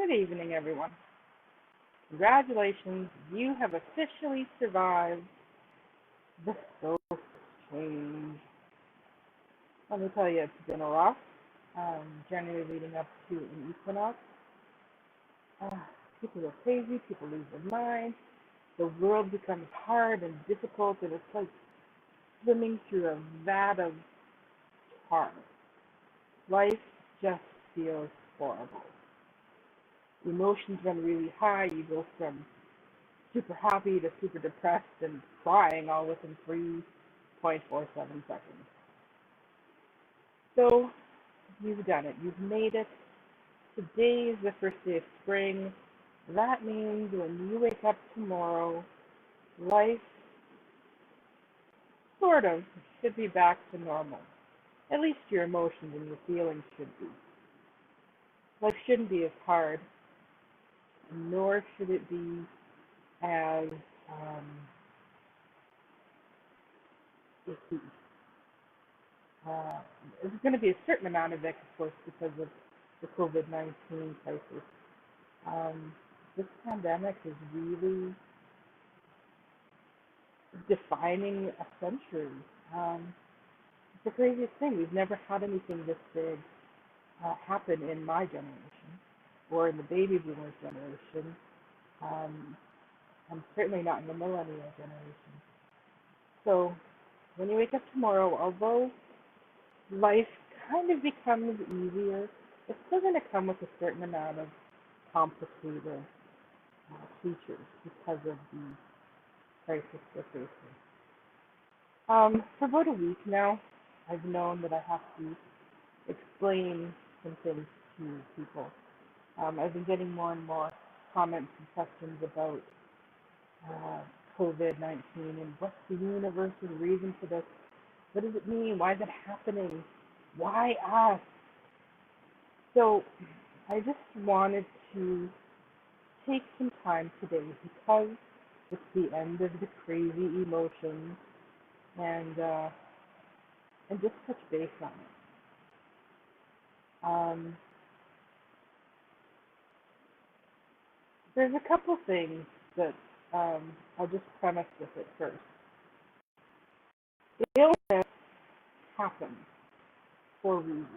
Good evening, everyone. Congratulations, you have officially survived the social change. Let me tell you, it's been a rough January leading up to an equinox. Uh, People go crazy, people lose their minds, the world becomes hard and difficult, and it's like swimming through a vat of tar. Life just feels horrible. Emotions run really high. You go from super happy to super depressed and crying all within 3.47 seconds. So you've done it. You've made it. Today is the first day of spring. That means when you wake up tomorrow, life sort of should be back to normal. At least your emotions and your feelings should be. Life shouldn't be as hard, nor should it be as um, icky. Uh, there's going to be a certain amount of it, of course, because of the COVID-19 crisis. Um, this pandemic is really defining a century. Um, it's the craziest thing. We've never had anything this big happen in my generation or in the baby boomers generation. Um, I'm certainly not in the millennial generation. So when you wake up tomorrow, although life kind of becomes easier, it's still going to come with a certain amount of complicated features because of the crisis we're facing. For about a week now, I've known that I have to explain some things to people. I've been getting more and more comments and questions about uh, COVID-19 and what's the universal reason for this? What does it mean? Why is it happening? Why us? So I just wanted to take some time today because it's the end of the crazy emotions and and just touch base on it. Um, there's a couple things that I'll just premise with it first. Illness happens for reasons.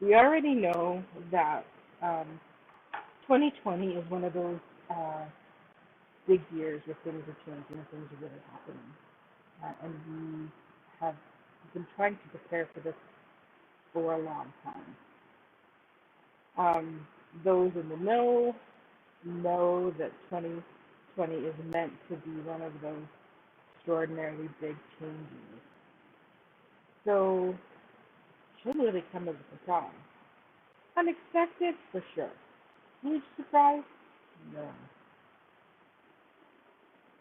We already know that 2020 is one of those uh, big years where things are changing and things are really happening. And we have been trying to prepare for this for a long time. Those in the know that 2020 is meant to be one of those extraordinarily big changes. So it shouldn't really come as a surprise. Unexpected for sure. Huge surprise? No.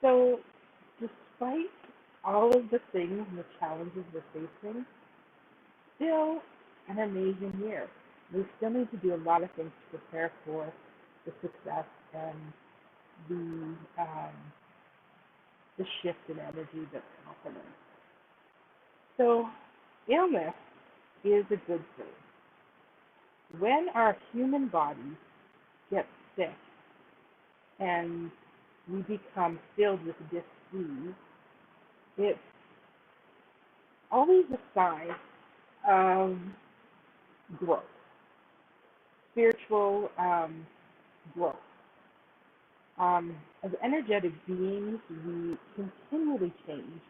So despite all of the things and the challenges we're facing, still an amazing year. We still need to do a lot of things to prepare for the success and the shift in energy that's happening. So illness is a good thing. When our human body gets sick and we become filled with dis-ease, it's always a sign of growth, spiritual growth. As energetic beings, we continually change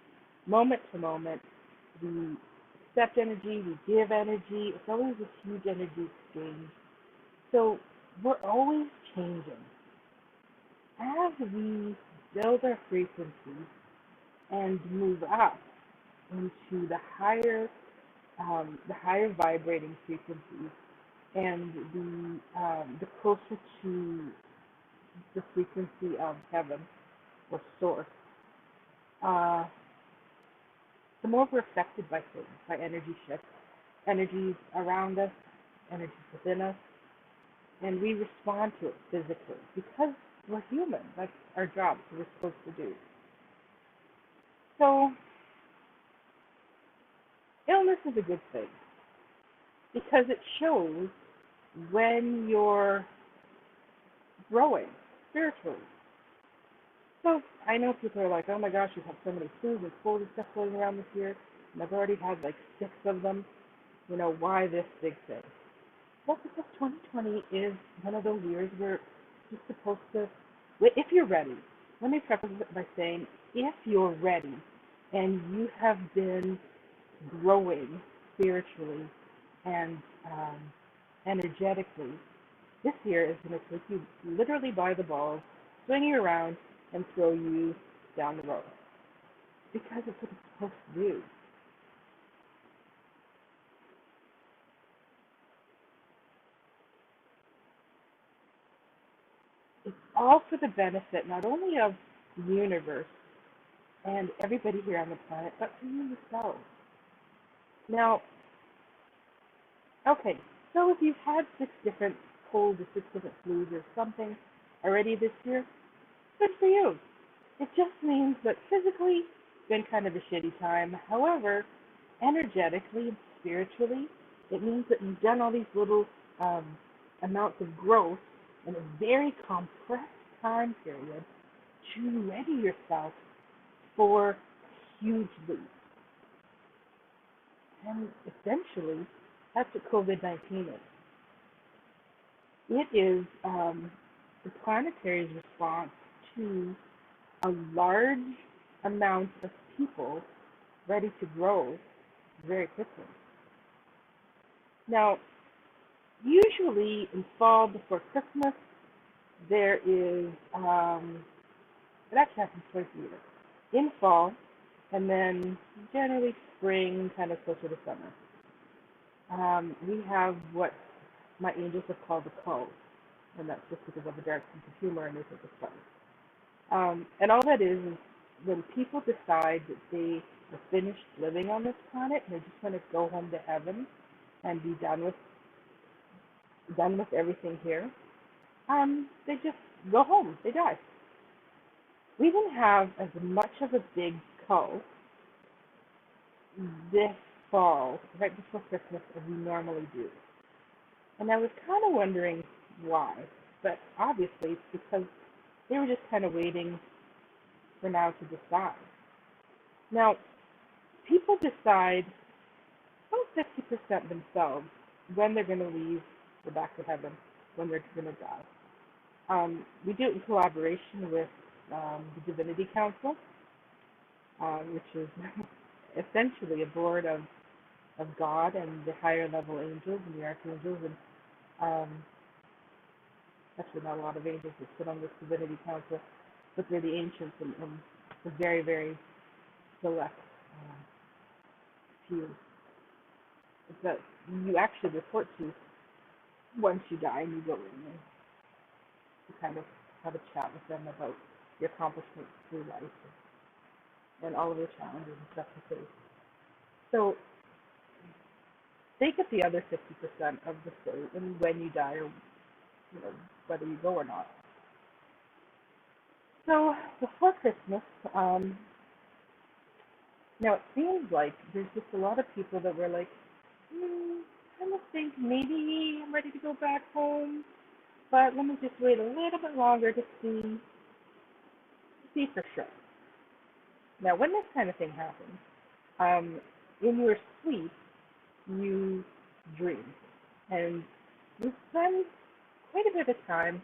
moment to moment. We accept energy, we give energy. It's always this huge energy exchange. So we're always changing. As we build our frequency and move up into the higher vibrating frequencies, and the closer to the frequency of heaven or source, uh, the more we're affected by things, by energy shifts, energies around us, energies within us, and we respond to it physically because we're human. That's our job. So we're supposed to do. So illness is a good thing because it shows when you're growing spiritually. So I know people are like, oh my gosh, we've had so many flus and colds and stuff going around this year, and I've already had like 6 of them. Why this big thing? Well, because 2020 is one of those years where you're supposed to, if you're ready, let me preface it by saying, if you're ready and you have been growing spiritually and energetically, this year is going to take you literally by the balls, swing you around, and throw you down the road. Because it's what it's supposed to do. It's all for the benefit not only of the universe and everybody here on the planet, but for you yourself. Now, okay, so if you've had 6 different colds or 6 different flus or something already this year, good for you. It just means that physically it's been kind of a shitty time. However, energetically and spiritually, it means that you've done all these little um, amounts of growth in a very compressed time period to ready yourself for huge leaps. And essentially, that's what COVID-19 is. It is the planetary's response to a large amount of people ready to grow very quickly. Now, usually in fall before Christmas, there is, it actually happens twice a year. In fall, and then generally spring, kind of closer to summer. We have what my angels have called the cult, and that's just because of a dark sense of humor and they think it's funny. And all that is when people decide that they are finished living on this planet and they just want to go home to heaven and be done with everything here, they just go home. They die. We didn't have as much of a big cult this fall, right before Christmas, as we normally do. And I was kind of wondering why, but obviously it's because they were just kind of waiting for now to decide. Now, people decide about 50% themselves when they're going to leave, go back to heaven, when they're going to die. We do it in collaboration with the Divinity Council, which is essentially a board of God and the higher level angels and the archangels, and um, actually not a lot of angels that sit on this Divinity Council, but they're the ancients and the very, very select few that you actually report to once you die and you go in and you kind of have a chat with them about your accomplishments through life and all of the challenges and stuff you face. So they get the other 50% of the say in when you die or whether you go or not. So before Christmas, now it seems like there's just a lot of people that were like, I don't think maybe I'm ready to go back home, but let me just wait a little bit longer to see for sure. Now, when this kind of thing happens, in your sleep, you dream, and we spend quite a bit of time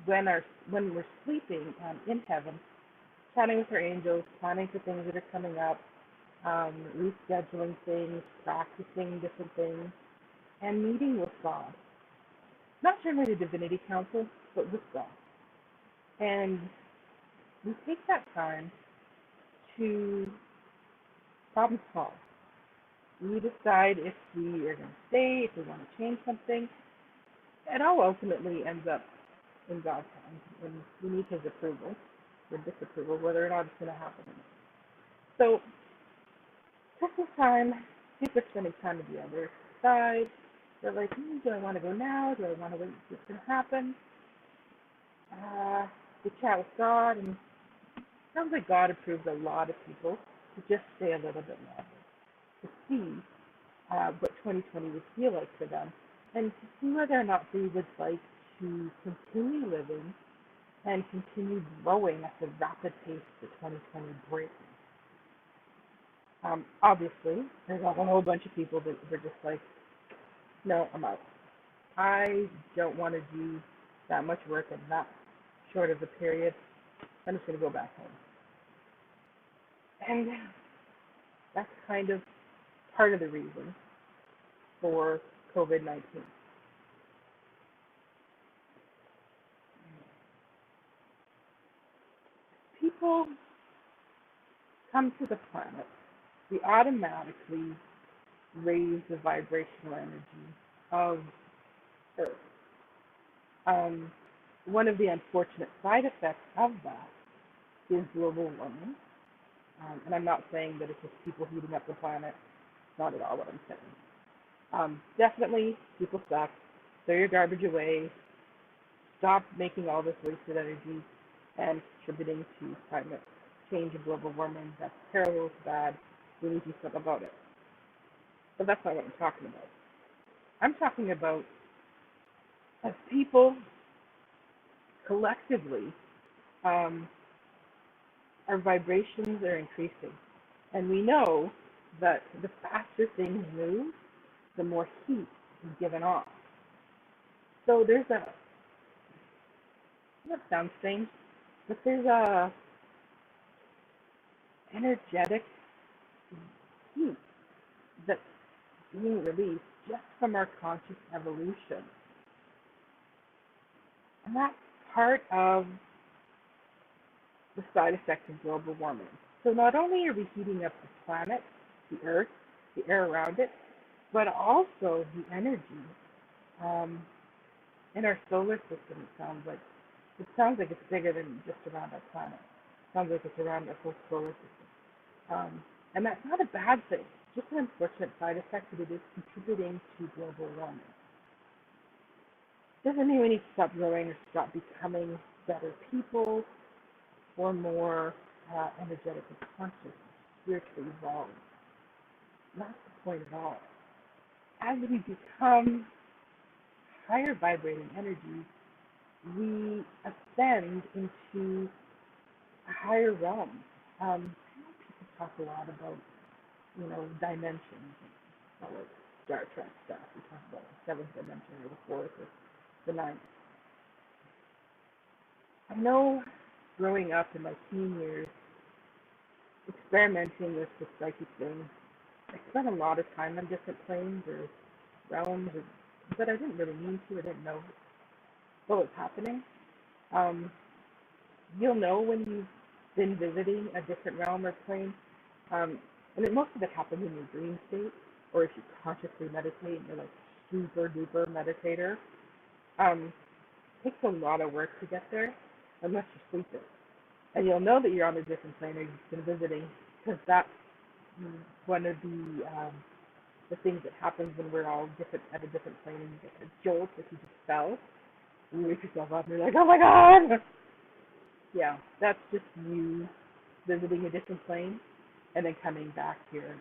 when we're sleeping in heaven, chatting with our angels, planning for things that are coming up, rescheduling things, practicing different things, and meeting with God. Not generally the Divinity Council, but with God. And we take that time to problem solve. We decide if we are going to stay, if we want to change something. It all ultimately ends up in God's hands, and we need His approval or disapproval, whether or not it's going to happen. So, Christmas time, people are spending time on the other side. They're like, do I want to go now? Do I want to wait and see what's going to happen? We chat with God, and it sounds like God approves a lot of people to just stay a little bit longer, to see what 2020 would feel like for them. and to see whether or not they would like to continue living and continue growing at the rapid pace that 2020 brings. Obviously, there's a whole bunch of people that were just like, no, I'm out. I don't want to do that much work in that short of a period. I'm just going to go back home. And that's kind of part of the reason for COVID-19. People come to the planet, we automatically raise the vibrational energy of Earth. Um, One of the unfortunate side effects of that is global warming. And I'm not saying that it's just people heating up the planet. Not at all what I'm saying. Definitely, people suck. Throw your garbage away. Stop making all this wasted energy and contributing to climate change and global warming. That's terrible. It's bad. We need to do something about it. But that's not what I'm talking about. I'm talking about as people collectively, um, our vibrations are increasing. And we know that the faster things move, the more heat is given off. So there's a, that sounds strange, but there's a energetic heat that's being released just from our conscious evolution. And that's part of the side effect of global warming. So not only are we heating up the planet, the earth, the air around it, but also the energy um, in our solar system. It sounds like it's bigger than just around our planet. It sounds like it's around our whole solar system. And that's not a bad thing. It's just an unfortunate side effect that it is contributing to global warming. Doesn't mean we need to stop growing or stop becoming better people or more energetically conscious, spiritually evolved. Not the point at all. As we become higher vibrating energies, we ascend into a higher realm. People talk a lot about, dimensions, like Star Trek stuff. We talk about the seventh dimension or the fourth or the ninth. I know growing up in my teen years, experimenting with the psychic thing, I spent a lot of time on different planes or realms, but I didn't really mean to. I didn't know what was happening. Um, you'll know when you've been visiting a different realm or plane, and most of it happens in your dream state, or if you consciously meditate and you're like super duper meditator. It takes a lot of work to get there, unless you're sleeping, and you'll know that you're on a different plane or you've been visiting, because that's one of the things that happens when we're all different at a different plane and you get a jolt if you just fell. And you wake yourself up and you're like, oh my god! Yeah, that's just you visiting a different plane and then coming back here.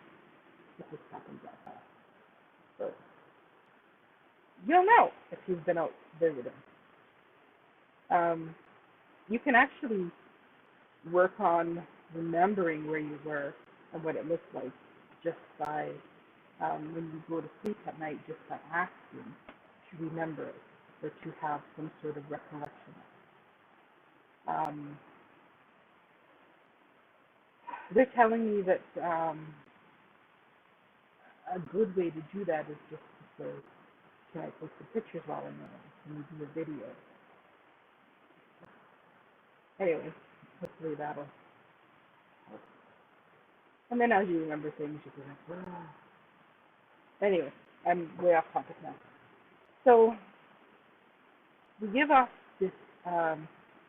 It just happens like that. So you'll know if you've been out visiting. Um, you can actually work on remembering where you were and what it looked like just by when you go to sleep at night, just by asking to remember it or to have some sort of recollection. Um, they're telling me that a good way to do that is just to say, can I post the pictures while I'm there? Can you do a video? Anyway, hopefully that'll help. And then as you remember things, you can like, wow. Anyway, I'm way off topic now. So we give off this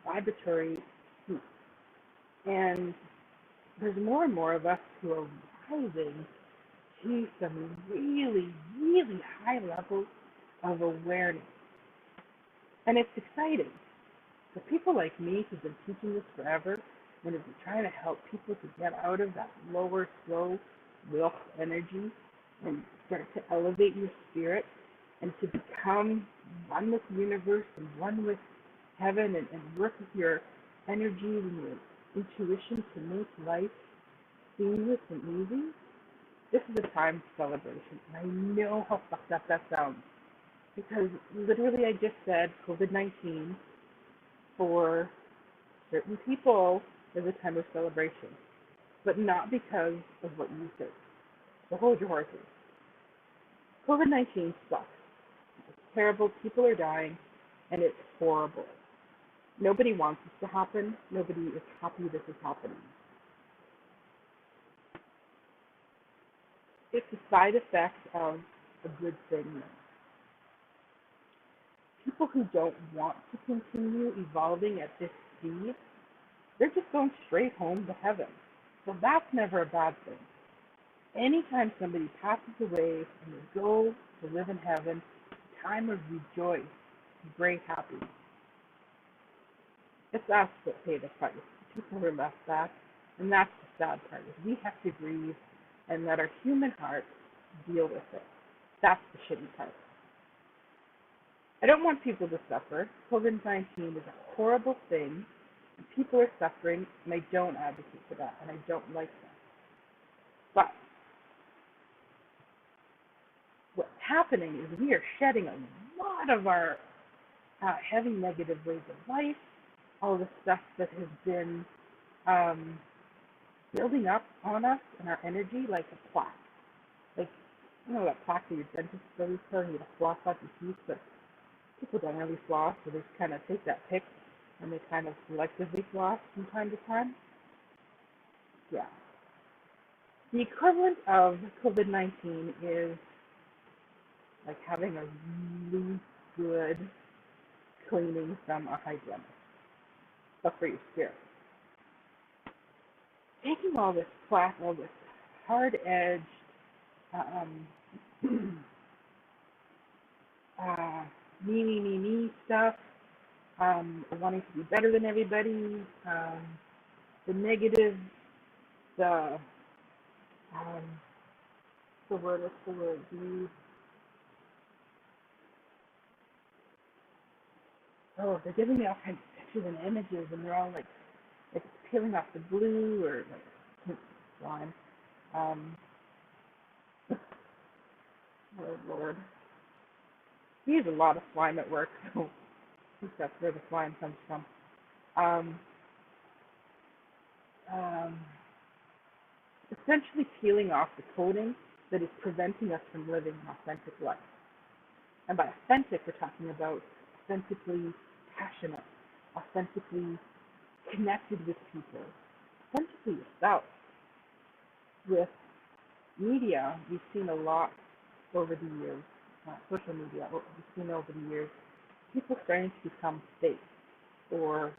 vibratory heat, and there's more and more of us who are rising to some really, really high levels of awareness. And it's exciting. For people like me who've been teaching this forever and have been trying to help people to get out of that lower, slow, wilk energy and start to elevate your spirit, and to become one with the universe and one with heaven, and work with your energy and your intuition to make life seamless and easy, this is a time of celebration. And I know how fucked up that sounds because literally I just said COVID-19 for certain people is a time of celebration, but not because of what you said. So hold your horses. COVID-19 sucks. It's terrible. People are dying, and it's horrible. Nobody wants this to happen. Nobody is happy this is happening. It's a side effect of a good thing. People who don't want to continue evolving at this speed, they're just going straight home to heaven. So that's never a bad thing. Anytime somebody passes away and they go to live in heaven, it's a time of rejoice, great happy. It's us that pay the price. People are left back, and that's the sad part. Is we have to grieve and let our human hearts deal with it. That's the shitty part. I don't want people to suffer. COVID-19 is a horrible thing, and people are suffering, and I don't advocate for that, and I don't like that. But what's happening is we are shedding a lot of our heavy negative ways of life, all the stuff that has been building up on us and our energy like a plaque. Like, you know that plaque that your dentist always tells you to floss out your teeth, but people don't really floss, so they just kind of take that pick and they kind of selectively floss from time to time. Yeah. The equivalent of COVID-19 is like having a really good cleaning from a hygienist, but for your spirit. Taking all this plaque, all this hard-edged, me stuff, wanting to be better than everybody, the negative, the, what's the word, they're giving me all kinds of pictures and images, and they're all like peeling off the glue or like slime. Oh Lord, we use a lot of slime at work, so I think that's where the slime comes from. Essentially peeling off the coating that is preventing us from living an authentic life. And by authentic, we're talking about authentically passionate, authentically connected with people, authentically yourself. With media, we've seen a lot over the years, social media, we've seen over the years, people starting to become fake, or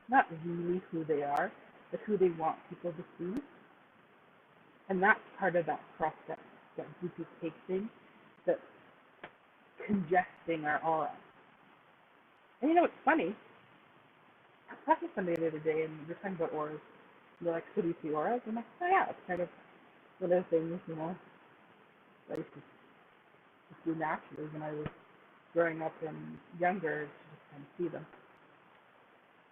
not really who they are, but who they want people to see. And that's part of that process, that duplicate thing, that's congesting our aura. And you know, it's funny. I was talking to somebody the other day, and we were talking about auras. They're like, so do you see auras? I'm like, oh yeah, it's kind of one of the things, you know, I used to just do naturally when I was growing up and younger, to just kind of see them.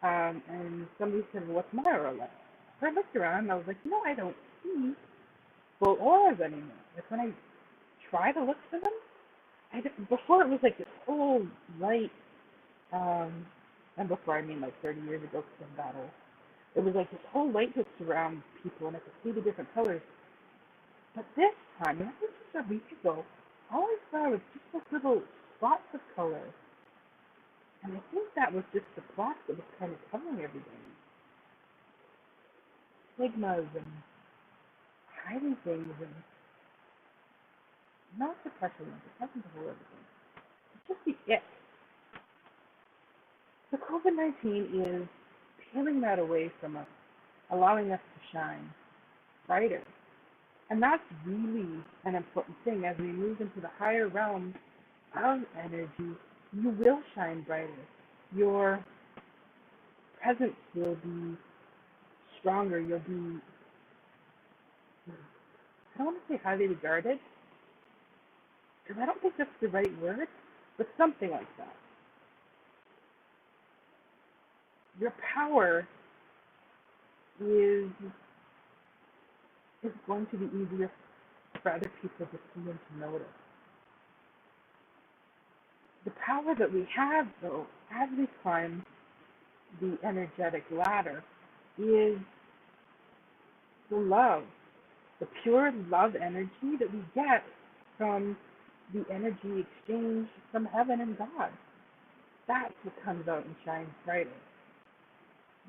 And somebody said, well, what's my aura like? So I looked around, and I was like, no, I don't see full auras anymore. Like when I try to look for them, before it was like this whole light, and before I mean like 30 years ago, because I'm that old. It was like this whole light that surrounds people, and I could see the different colors. But this time, and this was a week ago, all I saw was just those little spots of color. And I think that was just the plaque that was kind of covering everything. Stigmas and hiding things, and not depression, depression's a whole other thing. It's just the it. So COVID-19 is peeling that away from us, allowing us to shine brighter. And that's really an important thing. As we move into the higher realms of energy, you will shine brighter. Your presence will be stronger. You'll be, I don't want to say highly regarded, because I don't think that's the right word, but something like that. Your power is is going to be easier for other people to see and to notice. The power that we have, though, as we climb the energetic ladder, is the love, the pure love energy that we get from the energy exchange from heaven and God. That's what comes out and shines brighter.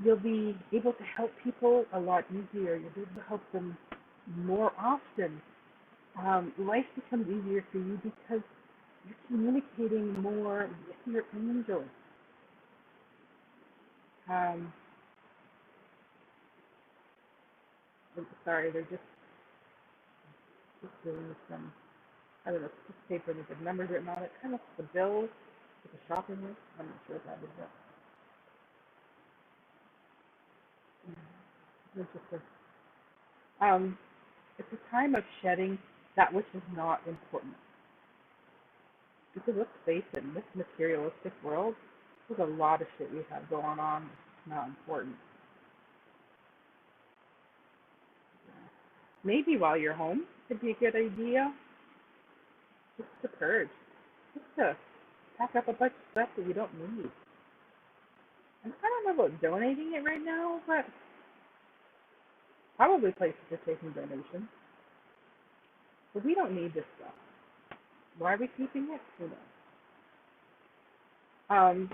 You'll be able to help people a lot easier. You'll be able to help them more often. Life becomes easier for you because you're communicating more with your angels. Um, Sorry, they're just doing some, I don't know, paper with the numbers written on it, kind of the bills with the shopping list. I'm not sure if that is it. Interesting. Um, it's a time of shedding that which is not important. Because let's face it, in this materialistic world, there's a lot of shit we have going on that's not important. Maybe while you're home, it'd be a good idea just to purge, just to pack up a bunch of stuff that you don't need. And I don't know about donating it right now, but probably places are taking donations. But we don't need this stuff. Why are we keeping it? Who knows? Um,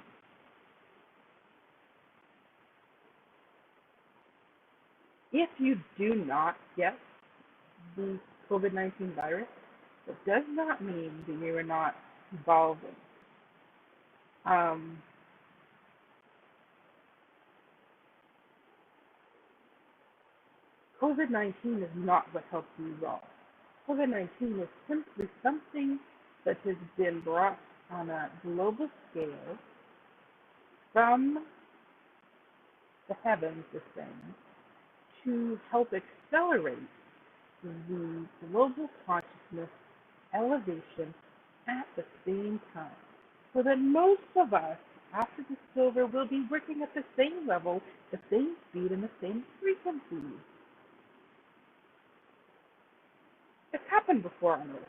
if you do not get the COVID-19 virus, it does not mean that you are not evolving. Um, COVID-19 is not what helps you evolve. COVID-19 is simply something that has been brought on a global scale from the heavens, this thing, to help accelerate the global consciousness elevation at the same time. So that most of us, after this is over, will be working at the same level, the same speed, and the same frequency. It's happened before on Earth.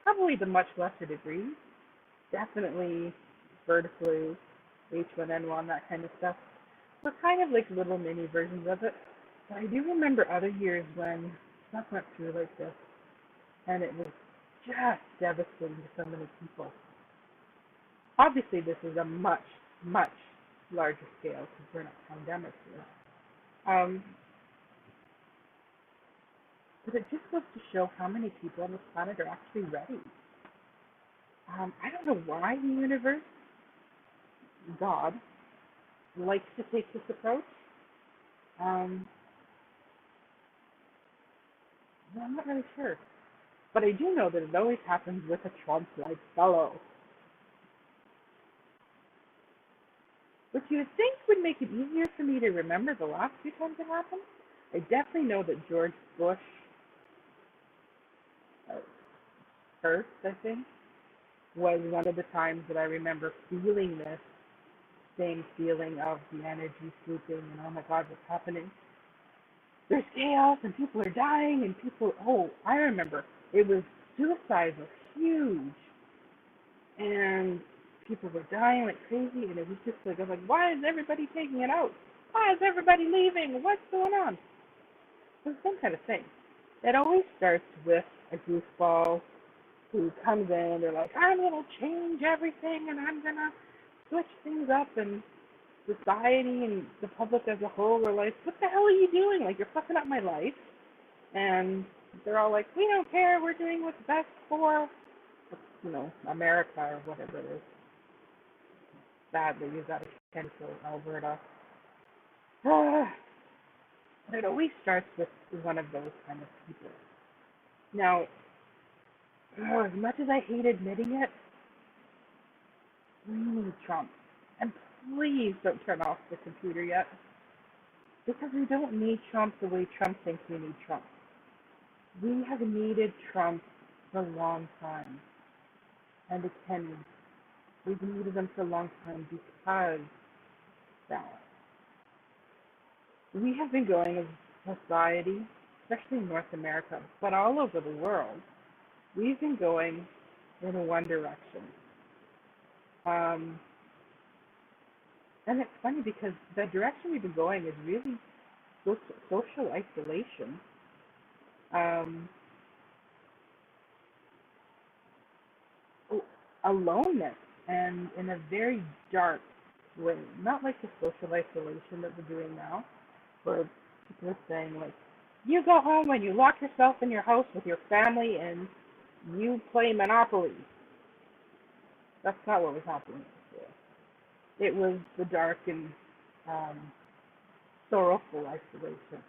Probably to much lesser degree. Definitely bird flu, H1N1, that kind of stuff. We're kind of like little mini versions of it. But I do remember other years when stuff went through like this, and it was just devastating to so many people. Obviously, this is a much, much larger scale because we're in a pandemic here. But it just goes to show how many people on this planet are actually ready. I don't know why the universe, God, likes to take this approach. Um, I'm not really sure. But I do know that it always happens with a Trump-like fellow. Which you would think would make it easier for me to remember the last few times it happened. I definitely know that George Bush uh, first, I think, was one of the times that I remember feeling this same feeling of the energy swooping and oh my God, what's happening? There's chaos and people are dying and people, oh, I remember it was, suicides were huge and people were dying like crazy and it was just like, I was like, why is everybody taking it out? Why is everybody leaving? What's going on? It's the same kind of thing. It always starts with a goofball who comes in, they're like, I'm going to change everything and I'm going to switch things up, and society and the public as a whole are like, what the hell are you doing? Like, you're fucking up my life. And they're all like, we don't care, we're doing what's best for, America or whatever it is. Sadly, use that again for Alberta. It always starts with one of those kind of people. Now, as much as I hate admitting it, we need Trump. And please don't turn off the computer yet. Because we don't need Trump the way Trump thinks we need Trump. We have needed Trump for a long time. And again, we've needed them for a long time because balance. We have been going as a society, especially in North America, but all over the world, we've been going in one direction. Um, and it's funny because the direction we've been going is really social isolation, um, aloneness, and in a very dark way. Not like the social isolation that we're doing now, where people are saying, like, you go home and you lock yourself in your house with your family and you play Monopoly. That's not what was happening before. It was the dark and um, sorrowful isolation.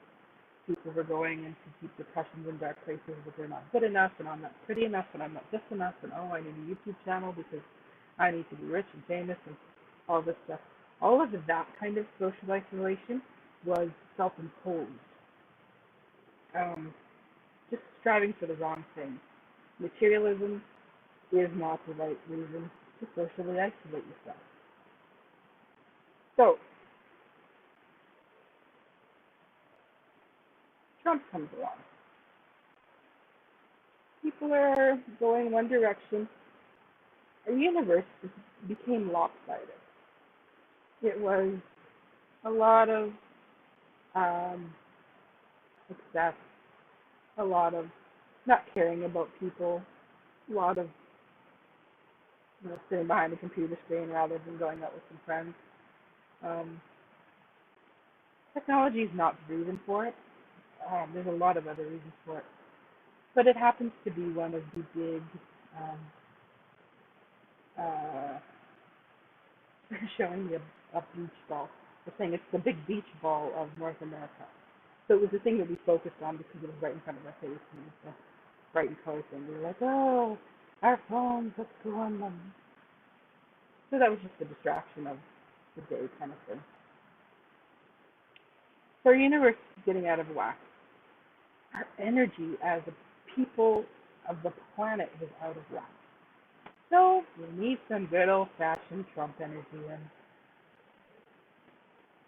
People were going into deep depressions and dark places that they're not good enough, and I'm not pretty enough, and I'm not this enough, and oh, I need a YouTube channel because I need to be rich and famous and all this stuff. All of that kind of social isolation was self-imposed, just striving for the wrong thing. Materialism is not the right reason to socially isolate yourself. So Trump comes along. People are going one direction. Our universe became lopsided. It was a lot of um, success, a lot of not caring about people, a lot of sitting behind a computer screen rather than going out with some friends. Um, Technology is not the reason for it. There's a lot of other reasons for it, but it happens to be one of the big um, uh, showing me a beach ball. The thing, it's the big beach ball of North America. So it was the thing that we focused on because it was right in front of our face and it was a bright and color thing. We were like, oh, our phones, let's go on them. So that was just a distraction of the day kind of thing. So our universe is getting out of whack. Our energy as a people of the planet is out of whack. So we need some good old fashioned Trump energy in.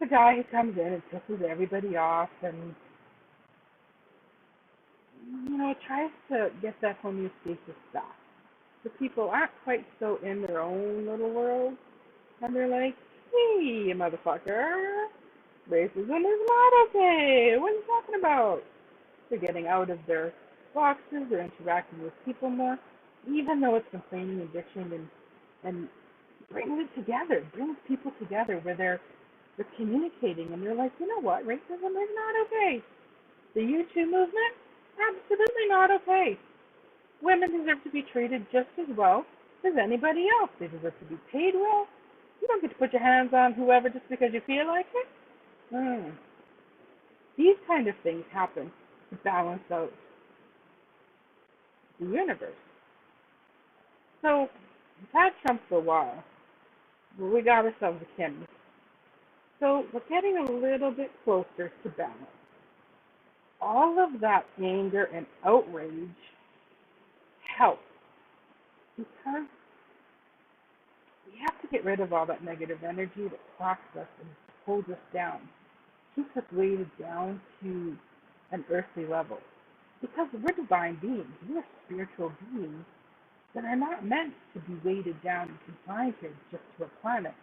The guy who comes in and pisses everybody off and tries to get that homeostasis back. The people aren't quite so in their own little world and they're like, hey, motherfucker, racism is not okay. What are you talking about? They're getting out of their boxes, they're interacting with people more, even though it's complaining and bitching and brings it together, brings people together where they're communicating and they're like, you know what, racism is not okay. The U2 movement, absolutely not okay. Women deserve to be treated just as well as anybody else. They deserve to be paid well. You don't get to put your hands on whoever just because you feel like it. Mm. These kind of things happen to balance out the universe. So we've had Trump for a while, but we got ourselves a Kim. So we're getting a little bit closer to balance. All of that anger and outrage helps because we have to get rid of all that negative energy that clocks us and holds us down, keeps us weighted down to an earthly level. Because we're divine beings, we're spiritual beings that are not meant to be weighted down and confined here just to a planet.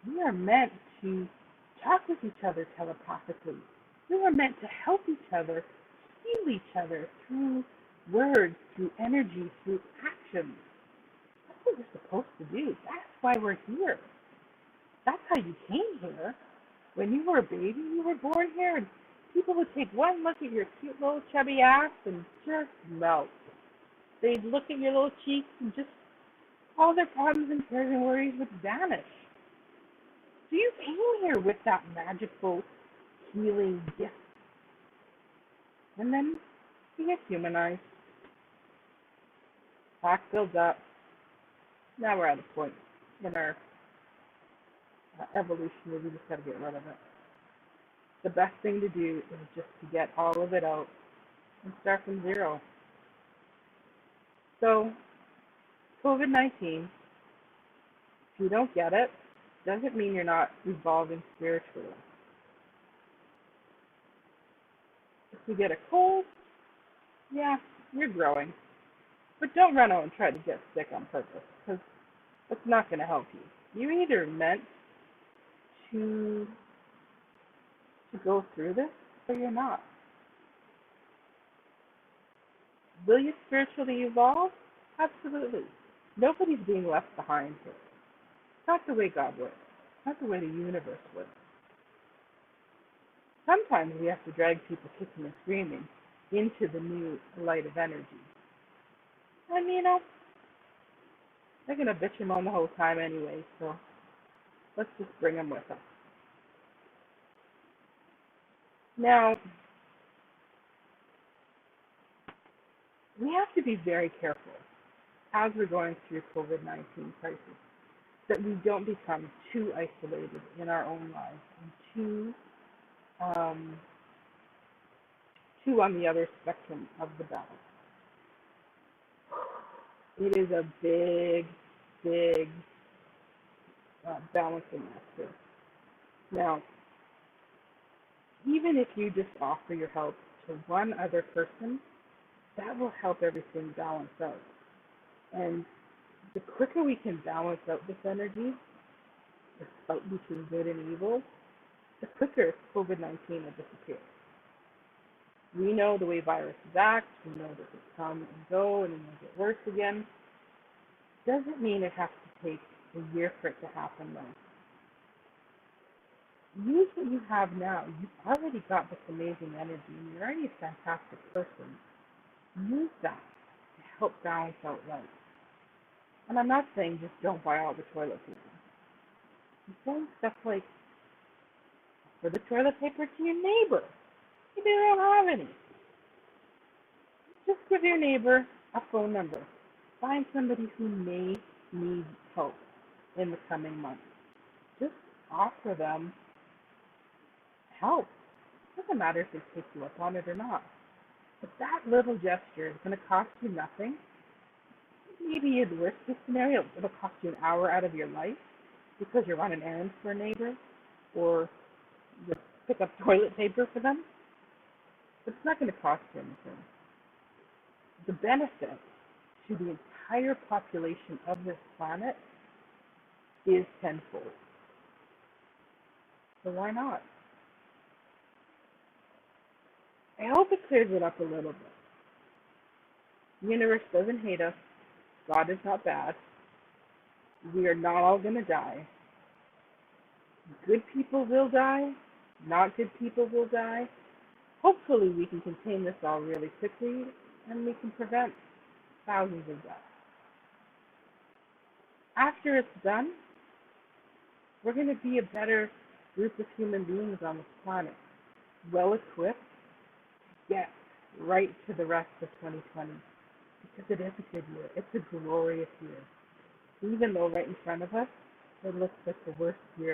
We are meant to talk with each other telepathically. We are meant to help each other, heal each other through words, through energy, through actions. That's what we're supposed to do. That's why we're here. That's how you came here. When you were a baby, you were born here, and people would take one look at your cute little chubby ass and just melt. They'd look at your little cheeks and just all their problems and cares and worries would vanish. So you came here with that magical healing gift. And then you get humanized. Plaque builds up. Now we're at a point in our evolution where we just got to get rid of it. The best thing to do is just to get all of it out and start from zero. So, COVID-19, if you don't get it, doesn't mean you're not evolving spiritually. If you get a cold, yeah, you're growing. But don't run out and try to get sick on purpose, because that's not going to help you. You're either meant to go through this, or you're not. Will you spiritually evolve? Absolutely. Nobody's being left behind here. It's not the way God works. It's not the way the universe works. Sometimes we have to drag people kicking and screaming into the new light of energy. And they're going to bitch and moan the whole time anyway, so let's just bring them with us. Now, we have to be very careful as we're going through COVID-19 crisis that we don't become too isolated in our own lives and um, too on the other spectrum of the balance. It is a big, big balancing act here. Now, even if you just offer your help to one other person, that will help everything balance out. And the quicker we can balance out this energy, this fight between good and evil, the quicker COVID-19 will disappear. We know the way viruses act. We know that they come and go and then they get worse again. Doesn't mean it has to take a year for it to happen, though. Use what you have now. You've already got this amazing energy, and you're already a fantastic person. Use that to help balance out life. And I'm not saying just don't buy all the toilet paper. I'm saying stuff like, for the toilet paper to your neighbor. Maybe they don't have any. Just give your neighbor a phone number. Find somebody who may need help in the coming months. Just offer them help. It doesn't matter if they take you up on it or not. But that little gesture is going to cost you nothing. Maybe in the worst case scenario, it'll cost you an hour out of your life because you're running errands for a neighbor or you pick up toilet paper for them. But it's not going to cost you anything. The benefit to the entire population of this planet is tenfold. So why not? I hope it clears it up a little bit. The universe doesn't hate us. God is not bad. We are not all going to die. Good people will die. Not good people will die. Hopefully we can contain this all really quickly and we can prevent thousands of deaths. After it's done, we're going to be a better group of human beings on this planet, well equipped to get right to the rest of 2020. Because it is a good year. It's a glorious year. Even though right in front of us, it looks like the worst year